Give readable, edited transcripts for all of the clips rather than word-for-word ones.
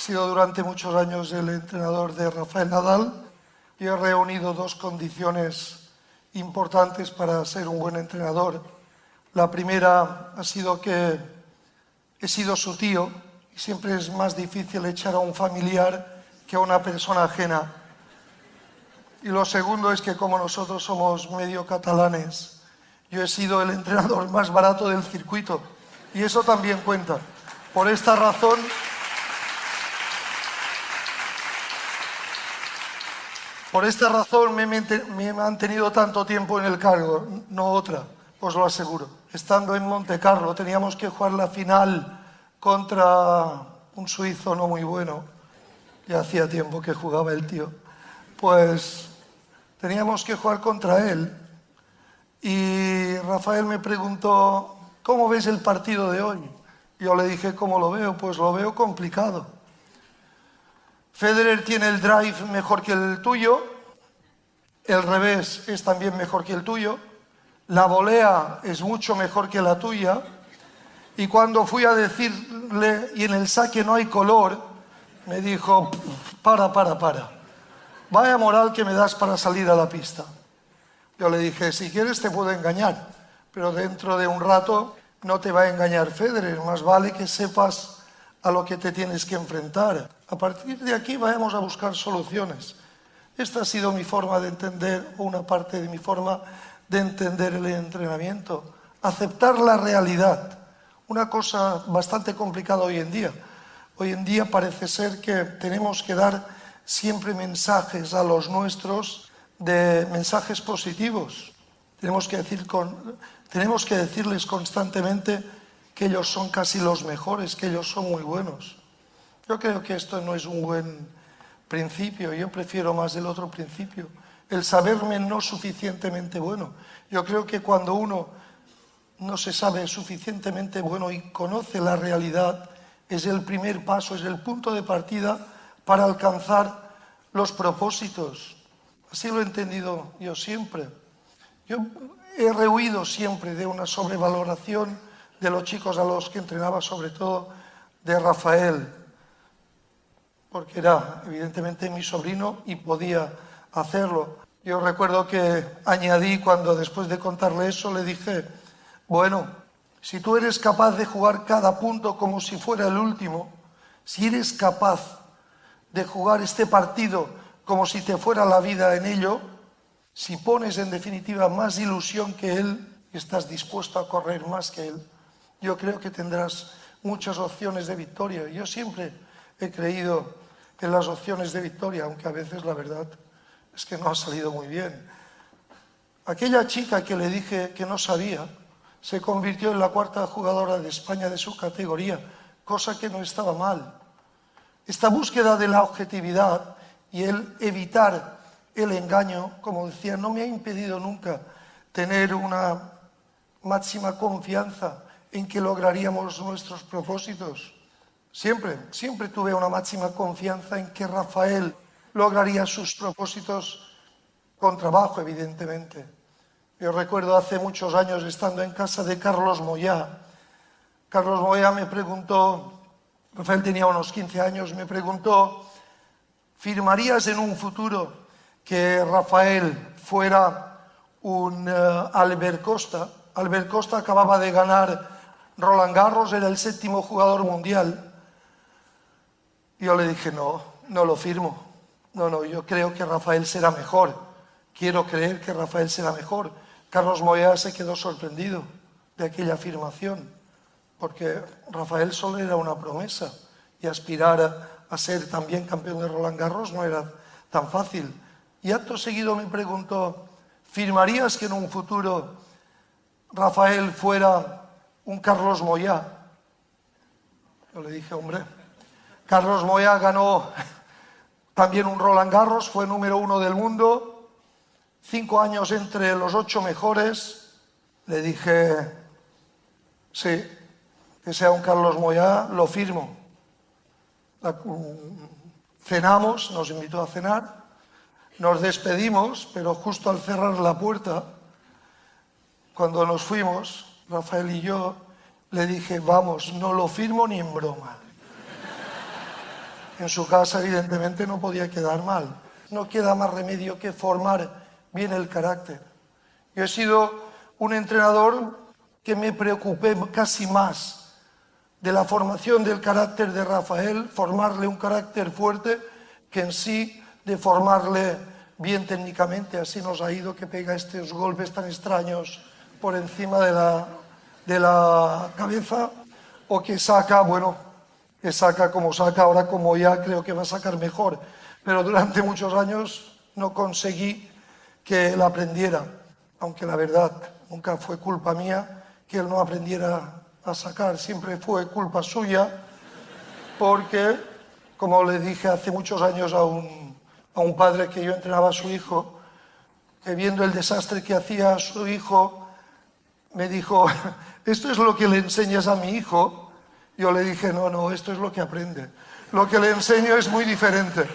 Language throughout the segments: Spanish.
sido durante muchos años el entrenador de Rafael Nadal y he reunido dos condiciones importantes para ser un buen entrenador. La primera ha sido que he sido su tío y siempre es más difícil echar a un familiar que a una persona ajena. Y lo segundo es que como nosotros somos medio catalanes, yo he sido el entrenador más barato del circuito y eso también cuenta. Por esta razón me he mantenido tanto tiempo en el cargo, no otra, os lo aseguro. Estando en Monte Carlo teníamos que jugar la final contra un suizo no muy bueno, ya hacía tiempo que jugaba el tío, pues teníamos que jugar contra él y Rafael me preguntó, ¿cómo ves el partido de hoy? Yo le dije, ¿cómo lo veo? Pues lo veo complicado. Federer tiene el drive mejor que el tuyo, el revés es también mejor que el tuyo, la volea es mucho mejor que la tuya y cuando fui a decirle, y en el saque no hay color, me dijo, para. Vaya moral que me das para salir a la pista. Yo le dije, si quieres te puedo engañar, pero dentro de un rato no te va a engañar Federer, más vale que sepas a lo que te tienes que enfrentar. A partir de aquí vayamos a buscar soluciones. Esta ha sido mi forma de entender, o una parte de mi forma de entender el entrenamiento. Aceptar la realidad, una cosa bastante complicada hoy en día. Hoy en día parece ser que tenemos que dar siempre mensajes a los nuestros de mensajes positivos. Tenemos que decirles constantemente que ellos son casi los mejores, que ellos son muy buenos. Yo creo que esto no es un buen principio, yo prefiero más el otro principio, el saberme no suficientemente bueno. Yo creo que cuando uno no se sabe suficientemente bueno y conoce la realidad, es el primer paso, es el punto de partida para alcanzar los propósitos. Así lo he entendido yo siempre. Yo he rehuido siempre de una sobrevaloración de los chicos a los que entrenaba, sobre todo de Rafael, porque era evidentemente mi sobrino y podía hacerlo. Yo recuerdo que añadí, cuando después de contarle eso, le dije, bueno, si tú eres capaz de jugar cada punto como si fuera el último, si eres capaz de jugar este partido como si te fuera la vida en ello, si pones en definitiva más ilusión que él y estás dispuesto a correr más que él, yo creo que tendrás muchas opciones de victoria. Yo siempre he creído en las opciones de victoria, aunque a veces la verdad es que no ha salido muy bien. Aquella chica que le dije que no sabía se convirtió en la cuarta jugadora de España de su categoría, cosa que no estaba mal. Esta búsqueda de la objetividad y el evitar el engaño, como decía, no me ha impedido nunca tener una máxima confianza en que lograríamos nuestros propósitos. Siempre tuve una máxima confianza en que Rafael lograría sus propósitos con trabajo, evidentemente. Yo recuerdo hace muchos años estando en casa de Carlos Moyà. Carlos Moyà me preguntó, Rafael tenía unos 15 años, me preguntó, ¿firmarías en un futuro que Rafael fuera un Albert Costa? Albert Costa acababa de ganar Roland Garros, era el 7º jugador mundial. Yo le dije, no lo firmo. No, yo creo que Rafael será mejor. Quiero creer que Rafael será mejor. Carlos Moyà se quedó sorprendido de aquella afirmación, porque Rafael solo era una promesa y aspirar a ser también campeón de Roland Garros no era tan fácil. Y acto seguido me preguntó, ¿firmarías que en un futuro Rafael fuera un Carlos Moyà? Yo le dije, hombre, Carlos Moyà ganó también un Roland Garros, fue número 1 del mundo, 5 años entre los 8 mejores. Le dije, sí, que sea un Carlos Moyà, lo firmo. Cenamos, nos invitó a cenar, nos despedimos, pero justo al cerrar la puerta, cuando nos fuimos, Rafael y yo, le dije, vamos, no lo firmo ni en broma. En su casa, evidentemente, no podía quedar mal. No queda más remedio que formar bien el carácter. Yo he sido un entrenador que me preocupé casi más de la formación del carácter de Rafael, formarle un carácter fuerte, que en sí de formarle bien técnicamente. Así nos ha ido, que pega estos golpes tan extraños por encima de la cabeza, o que saca, bueno, que saca como saca ahora, como ya creo que va a sacar mejor. Pero durante muchos años no conseguí que él aprendiera, aunque la verdad nunca fue culpa mía que él no aprendiera a sacar, siempre fue culpa suya, porque, como le dije hace muchos años a un padre que yo entrenaba a su hijo, que viendo el desastre que hacía su hijo, me dijo, ¿esto es lo que le enseñas a mi hijo? Yo le dije, no, esto es lo que aprende. Lo que le enseño es muy diferente.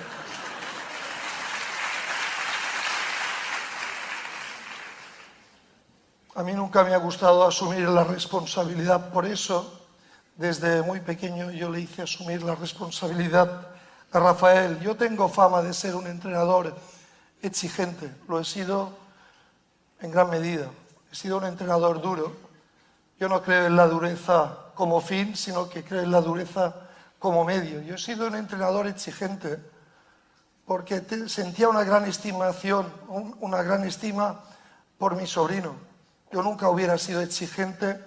A mí nunca me ha gustado asumir la responsabilidad, por eso, desde muy pequeño yo le hice asumir la responsabilidad a Rafael. Yo tengo fama de ser un entrenador exigente, lo he sido en gran medida. He sido un entrenador duro. Yo no creo en la dureza como fin, sino que creo en la dureza como medio. Yo he sido un entrenador exigente porque sentía una gran estimación, una gran estima por mi sobrino. Yo nunca hubiera sido exigente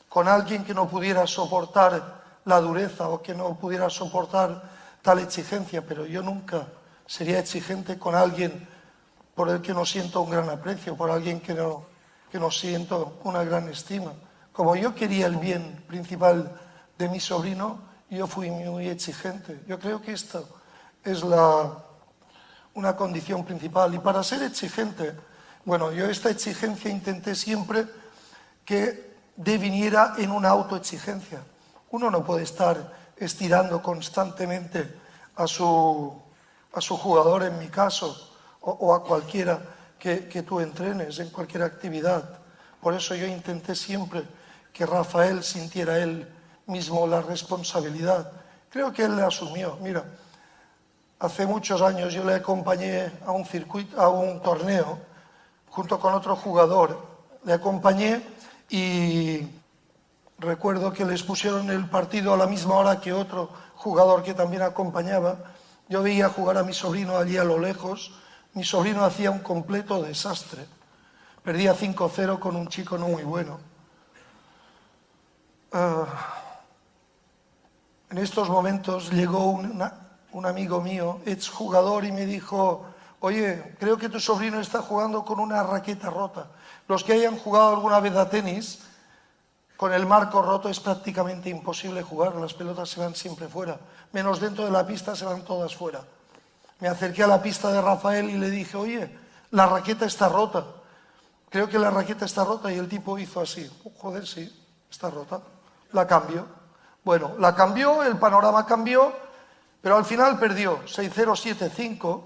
con alguien que no pudiera soportar la dureza o que no pudiera soportar tal exigencia, pero yo nunca sería exigente con alguien por el que no siento un gran aprecio, por alguien que no siento una gran estima. Como yo quería el bien principal de mi sobrino, yo fui muy exigente. Yo creo que esto es una condición principal. Y para ser exigente, bueno, yo esta exigencia intenté siempre que deviniera en una autoexigencia. Uno no puede estar estirando constantemente a su jugador, en mi caso, o a cualquiera que tú entrenes en cualquier actividad. Por eso yo intenté siempre que Rafael sintiera él mismo la responsabilidad. Creo que él la asumió. Mira, hace muchos años yo le acompañé a un circuito, a un torneo, junto con otro jugador. Le acompañé y recuerdo que les pusieron el partido a la misma hora que otro jugador que también acompañaba. Yo veía jugar a mi sobrino allí a lo lejos. Mi sobrino hacía un completo desastre. Perdía 5-0 con un chico no muy bueno. En estos momentos llegó un amigo mío, exjugador, y me dijo, oye, creo que tu sobrino está jugando con una raqueta rota. Los que hayan jugado alguna vez a tenis, con el marco roto es prácticamente imposible jugar, las pelotas se van siempre fuera, menos dentro de la pista se van todas fuera. Me acerqué a la pista de Rafael y le dije, oye, la raqueta está rota. Creo que la raqueta está rota, y el tipo hizo así. Joder, sí, está rota. La cambió. Bueno, la cambió, el panorama cambió, pero al final perdió 6-0, 7-5.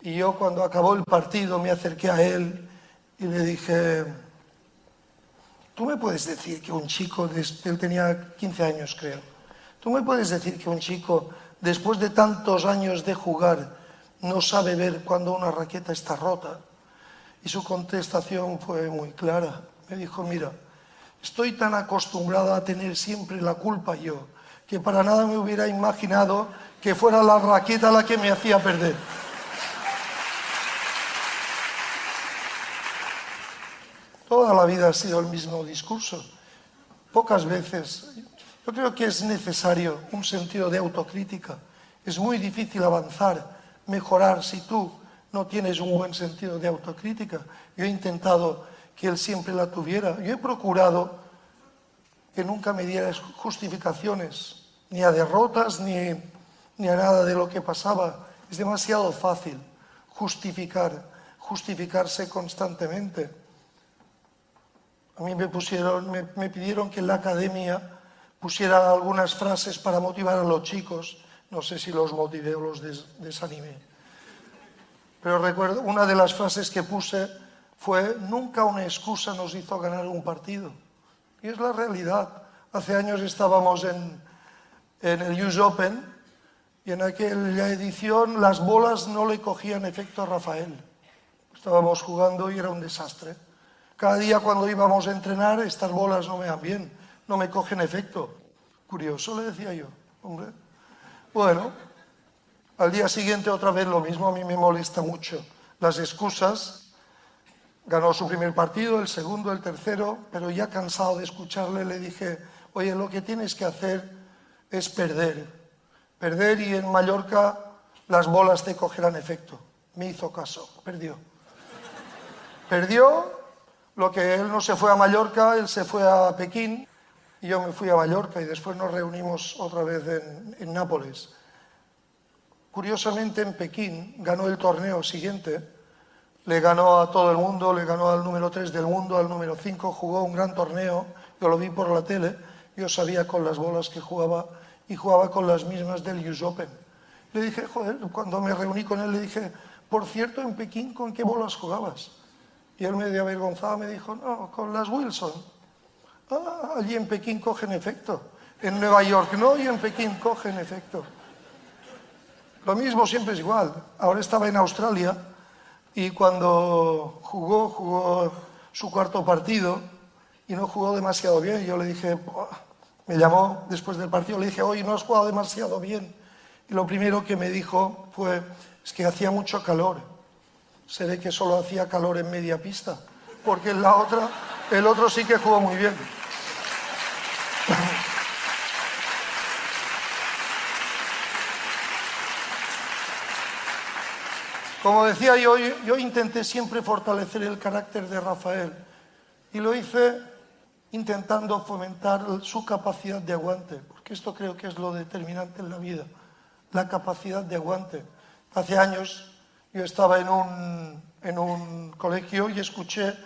Y yo, cuando acabó el partido, me acerqué a él y le dije, ¿tú me puedes decir que un chico, él tenía 15 años creo, ¿tú me puedes decir que un chico, después de tantos años de jugar, no sabe ver cuando una raqueta está rota? Y su contestación fue muy clara. Me dijo, mira, estoy tan acostumbrado a tener siempre la culpa yo, que para nada me hubiera imaginado que fuera la raqueta la que me hacía perder. Toda la vida ha sido el mismo discurso. Pocas veces. Yo creo que es necesario un sentido de autocrítica. Es muy difícil avanzar, mejorar, si tú no tienes un buen sentido de autocrítica. Yo he intentado que él siempre la tuviera. Yo he procurado que nunca me diera justificaciones, ni a derrotas, ni a nada de lo que pasaba. Es demasiado fácil justificarse constantemente. A mí me pidieron que en la academia pusiera algunas frases para motivar a los chicos. No sé si los motivé o los desanimé. Pero recuerdo, una de las frases que puse fue, nunca una excusa nos hizo ganar un partido. Y es la realidad. Hace años estábamos en el US Open Y en aquella edición las bolas no le cogían efecto a Rafael. Estábamos jugando y era un desastre. Cada día cuando íbamos a entrenar, estas bolas no me dan bien, no me cogen efecto. Curioso, le decía yo, hombre. Bueno, al día siguiente otra vez lo mismo, a mí me molesta mucho las excusas. Ganó su primer partido, el segundo, el tercero, pero ya cansado de escucharle le dije, oye, lo que tienes que hacer es perder. Perder y en Mallorca las bolas te cogerán efecto. Me hizo caso, perdió. Perdió, lo que él no se fue a Mallorca, él se fue a Pekín y yo me fui a Mallorca y después nos reunimos otra vez en Nápoles. Curiosamente en Pekín ganó el torneo siguiente, le ganó a todo el mundo, le ganó al número 3 del mundo, al número 5, jugó un gran torneo, yo lo vi por la tele, yo sabía con las bolas que jugaba y jugaba con las mismas del US Open. Le dije, joder, cuando me reuní con él le dije, por cierto, en Pekín, ¿con qué bolas jugabas? Y él medio avergonzado me dijo, no, con las Wilson. Ah, allí en Pekín cogen efecto. En Nueva York no, y en Pekín cogen efecto. Lo mismo siempre es igual. Ahora estaba en Australia y cuando jugó su cuarto partido y no jugó demasiado bien, yo le dije, me llamó después del partido, le dije, oye, no has jugado demasiado bien. Y lo primero que me dijo fue, es que hacía mucho calor. Se ve que solo hacía calor en media pista, porque en la otra, el otro sí que jugó muy bien. Como decía yo intenté siempre fortalecer el carácter de Rafael y lo hice intentando fomentar su capacidad de aguante, porque esto creo que es lo determinante en la vida, la capacidad de aguante. Hace años yo estaba en un colegio y escuché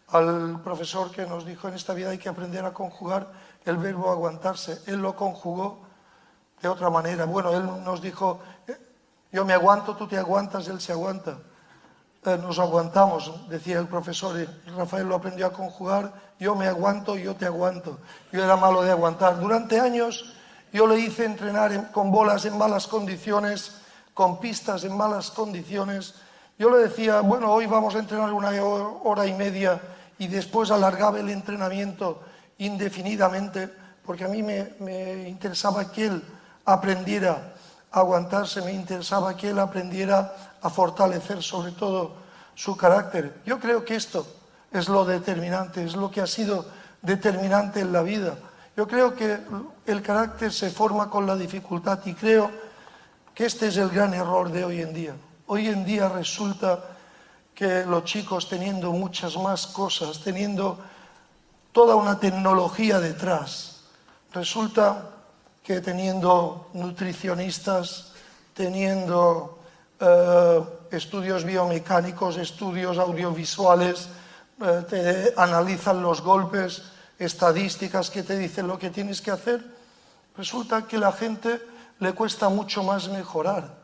al profesor que nos dijo en esta vida hay que aprender a conjugar el verbo aguantarse. Él lo conjugó de otra manera. Bueno, él nos dijo, yo me aguanto, tú te aguantas, él se aguanta. Nos aguantamos, decía el profesor, y Rafael lo aprendió a conjugar, yo me aguanto, yo te aguanto. Yo era malo de aguantar. Durante años yo le hice entrenar con bolas en malas condiciones, con pistas en malas condiciones. Yo le decía, bueno, hoy vamos a entrenar 1 hora y media y después alargaba el entrenamiento indefinidamente, porque a mí me interesaba que él aprendiera a aguantarse, me interesaba que él aprendiera a fortalecer sobre todo su carácter. Yo creo que esto es lo determinante, es lo que ha sido determinante en la vida. Yo creo que el carácter se forma con la dificultad y creo que este es el gran error de hoy en día. Hoy en día resulta que los chicos teniendo muchas más cosas, teniendo toda una tecnología detrás, resulta que teniendo nutricionistas, teniendo estudios biomecánicos, estudios audiovisuales, te analizan los golpes, estadísticas que te dicen lo que tienes que hacer, resulta que a la gente le cuesta mucho más mejorar.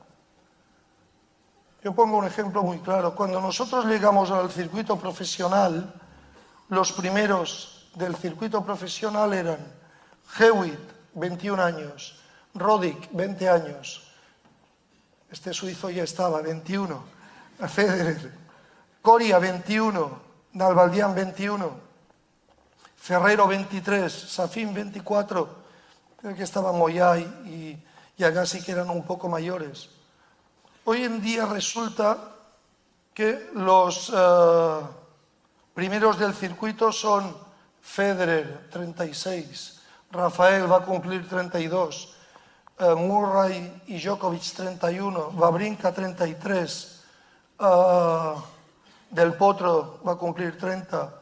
Yo pongo un ejemplo muy claro. Cuando nosotros llegamos al circuito profesional, los primeros del circuito profesional eran Hewitt, 21 años, Roddick, 20 años, este suizo ya estaba, 21, Federer, Coria, 21, Nalbandian, 21, Ferrero, 23, Safin, 24, creo que estaba Moyay y Agassi, que eran un poco mayores. Hoy en día resulta que los primeros del circuito son Federer, 36, Rafael va a cumplir 32, Murray y Djokovic 31, Wawrinka 33, Del Potro va a cumplir 30,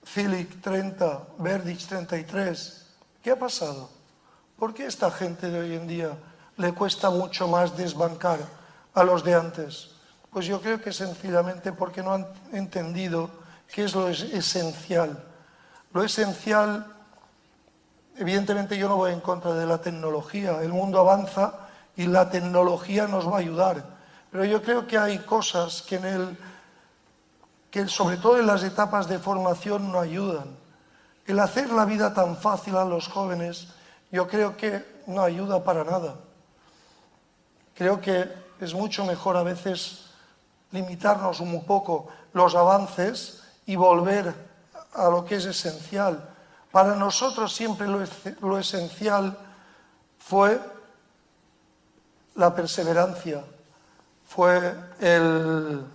Cilic 30, Berdych 33. ¿Qué ha pasado? ¿Por qué esta gente de hoy en día le cuesta mucho más desbancar a los de antes? Pues yo creo que sencillamente porque no han entendido qué es lo esencial. Lo esencial, evidentemente yo no voy en contra de la tecnología, el mundo avanza y la tecnología nos va a ayudar, pero yo creo que hay cosas que sobre todo en las etapas de formación no ayudan. El hacer la vida tan fácil a los jóvenes yo creo que no ayuda para nada. Creo que es mucho mejor a veces limitarnos un poco los avances y volver a lo que es esencial. Para nosotros siempre lo esencial fue la perseverancia, fue el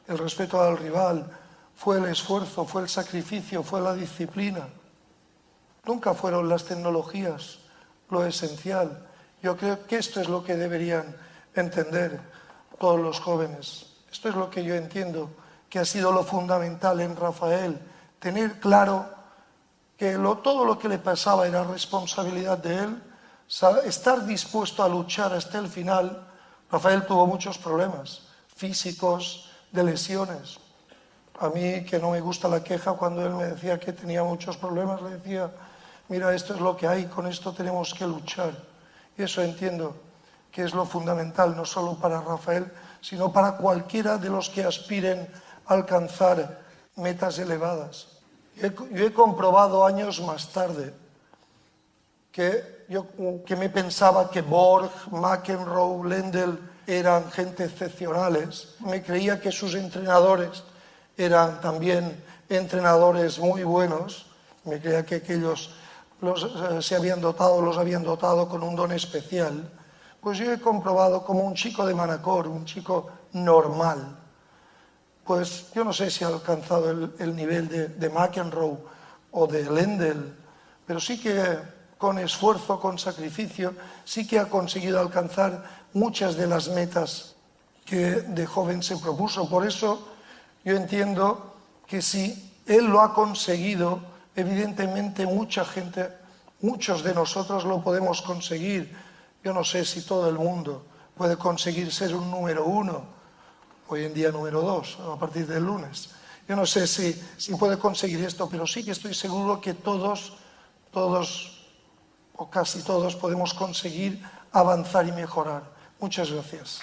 respeto al rival, fue el esfuerzo, fue el sacrificio, fue la disciplina. Nunca fueron las tecnologías lo esencial. Yo creo que esto es lo que deberían entender todos los jóvenes. Esto es lo que yo entiendo que ha sido lo fundamental en Rafael, tener claro que todo lo que le pasaba era responsabilidad de él, estar dispuesto a luchar hasta el final. Rafael tuvo muchos problemas físicos, de lesiones. A mí, que no me gusta la queja, cuando él me decía que tenía muchos problemas, le decía, mira, esto es lo que hay, con esto tenemos que luchar. Y eso entiendo que es lo fundamental, no solo para Rafael, sino para cualquiera de los que aspiren a alcanzar metas elevadas. Yo he comprobado años más tarde que me pensaba que Borg, McEnroe, Lendl eran gente excepcionales. Me creía que sus entrenadores eran también entrenadores muy buenos. Me creía que aquellos los habían dotado con un don especial. Pues yo he comprobado como un chico de Manacor, un chico normal, pues yo no sé si ha alcanzado el nivel de McEnroe o de Lendl, pero sí que con esfuerzo, con sacrificio, sí que ha conseguido alcanzar muchas de las metas que de joven se propuso. Por eso yo entiendo que si él lo ha conseguido, evidentemente mucha gente, muchos de nosotros lo podemos conseguir. Yo no sé si todo el mundo puede conseguir ser un número 1, hoy en día número 2, a partir del lunes. Yo no sé si puede conseguir esto, pero sí que estoy seguro que todos o casi todos podemos conseguir avanzar y mejorar. Muchas gracias.